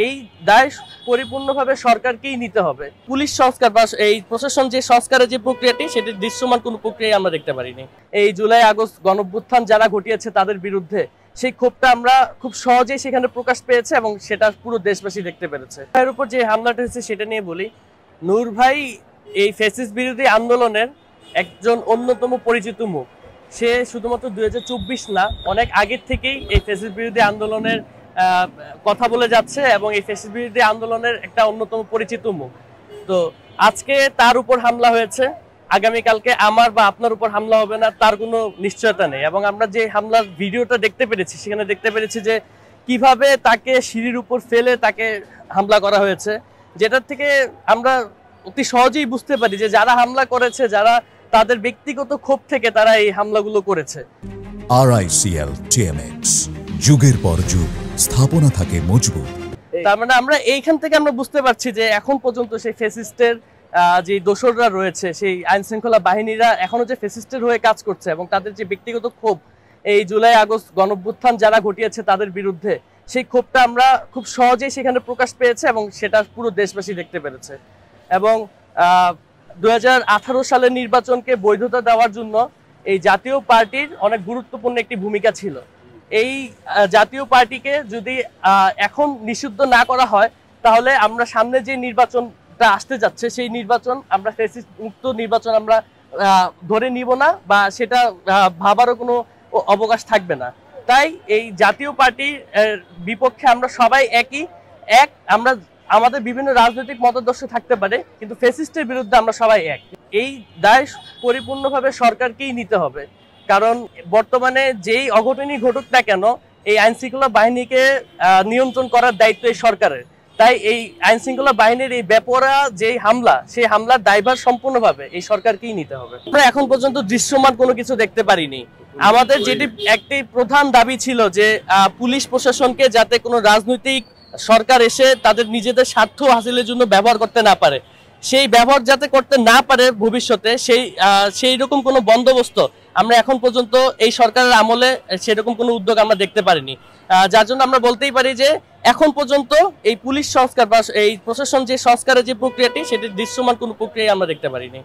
এই দায় পরিপূর্ণভাবে সরকারকেই নিতে হবে। পুলিশ সংস্কার বা এই প্রশাসন যে সংস্কারের যে প্রক্রিয়াটি, সেটি দৃশ্যমান কোনো প্রক্রিয়া আমরা দেখতে পারিনি। এই জুলাই আগস্ট গণঅভ্যুত্থান যারা ঘটিয়েছে তাদের বিরুদ্ধে সেই ক্ষোভটা আমরা খুব সহজেই সেখানে প্রকাশ পেয়েছে এবং সেটা পুরো দেশবাসী দেখতে পেরেছে। এর উপর যে হামলাটা হয়েছে সেটা নিয়ে বলি, নূর ভাই এই ফ্যাসিস্ট বিরোধী আন্দোলনের একজন অন্যতম পরিচিত মুখ। সে শুধুমাত্র 2024 না, অনেক আগের থেকেই এই ফ্যাসিস্ট বিরোধী আন্দোলনের কথা বলে যাচ্ছে এবং এই ফ্যাসিস্ট বিরোধী আন্দোলনের একটা অন্যতম পরিচিত মুখ। তো আজকে তার উপর হামলা হয়েছে, আগামীকালকে আমার বা আপনার উপর হামলা হবে না তার কোনো নিশ্চয়তা নেই। এবং আমরা যে হামলার ভিডিওটা দেখতে পেরেছি, সেখানে দেখতে পেরেছি যে কিভাবে তাকে সিঁড়ির উপর ফেলে তাকে হামলা করা হয়েছে, যেটার থেকে আমরা অতি সহজেই বুঝতে পারি যে যারা হামলা করেছে, যারা তাদের ব্যক্তিগত ক্ষোভ থেকে তারা এই হামলাগুলো করেছে। RICL TMX, যুগের পর যুগ স্থাপনা থাকে মজবুত। তার মানে আমরা এইখান থেকে আমরা বুঝতে পারছি যে এখন পর্যন্ত সেই ফ্যাসিস্টের যে দোসররা রয়েছে, সেই আইন শৃঙ্খলা বাহিনীরা এখনো যে ফ্যাসিস্টের হয়ে কাজ করছে এবং তাদের যে ব্যক্তিগত ক্ষোভ এই জুলাই আগস্ট গণঅভ্যুত্থান যারা ঘটিয়েছে তাদের বিরুদ্ধে, সেই ক্ষোভটা আমরা খুব সহজেই সেখানে প্রকাশ পেয়েছে এবং সেটা পুরো দেশবাসী দেখতে পেরেছে। এবং 2018 সালের নির্বাচনকে বৈধতা দেওয়ার জন্য এই জাতীয় পার্টির অনেক গুরুত্বপূর্ণ একটি ভূমিকা ছিল। এই জাতীয় পার্টিকে যদি এখন নিষিদ্ধ না করা হয়, তাহলে আমরা সামনে যে নির্বাচনটা আসতে যাচ্ছে সেই নির্বাচন আমরা ফ্যাসিস্ট মুক্ত নির্বাচন আমরা ধরে নিব না, বা সেটা ভাবারও কোনো অবকাশ থাকবে না। তাই এই জাতীয় পার্টির বিপক্ষে আমরা সবাই এক। আমরা আমাদের বিভিন্ন রাজনৈতিক মতাদর্শ থাকতে পারে, কিন্তু ফ্যাসিস্টের বিরুদ্ধে আমরা সবাই এক। এই দায় পরিপূর্ণভাবে সরকারকেই নিতে হবে, কারণ বর্তমানে যেই অঘটনই ঘটুক না কেন, এই আইন শৃঙ্খলা বাহিনীকে নিয়ন্ত্রণ করার দায়িত্ব এই সরকারের। তাই এই আইন শৃঙ্খলা বাহিনীর এই বেপরোয়া যে হামলা, সেই হামলার দায়ভার সম্পূর্ণভাবে এই সরকারকেই নিতে হবে। আমরা এখন পর্যন্ত দৃশ্যমান কোনো কিছু দেখতে পারিনি। আমাদের যেটি একটি প্রধান দাবি ছিল যে পুলিশ প্রশাসনকে যাতে কোনো রাজনৈতিক সরকার এসে তাদের নিজেদের স্বার্থ হাসিলের জন্য ব্যবহার করতে না পারে, সেই ব্যবহার যাতে করতে না পারে ভবিষ্যতে, সেই রকম কোনো বন্দোবস্ত আমরা এখন পর্যন্ত এই সরকারের আমলে সেরকম কোনো উদ্যোগ আমরা দেখতে পারিনি। যার জন্য আমরা বলতেই পারি যে এখন পর্যন্ত এই পুলিশ সংস্কার বা এই প্রশাসন যে সংস্কারের যে প্রক্রিয়াটি, সেটি দৃশ্যমান কোনো প্রক্রিয়া আমরা দেখতে পারিনি।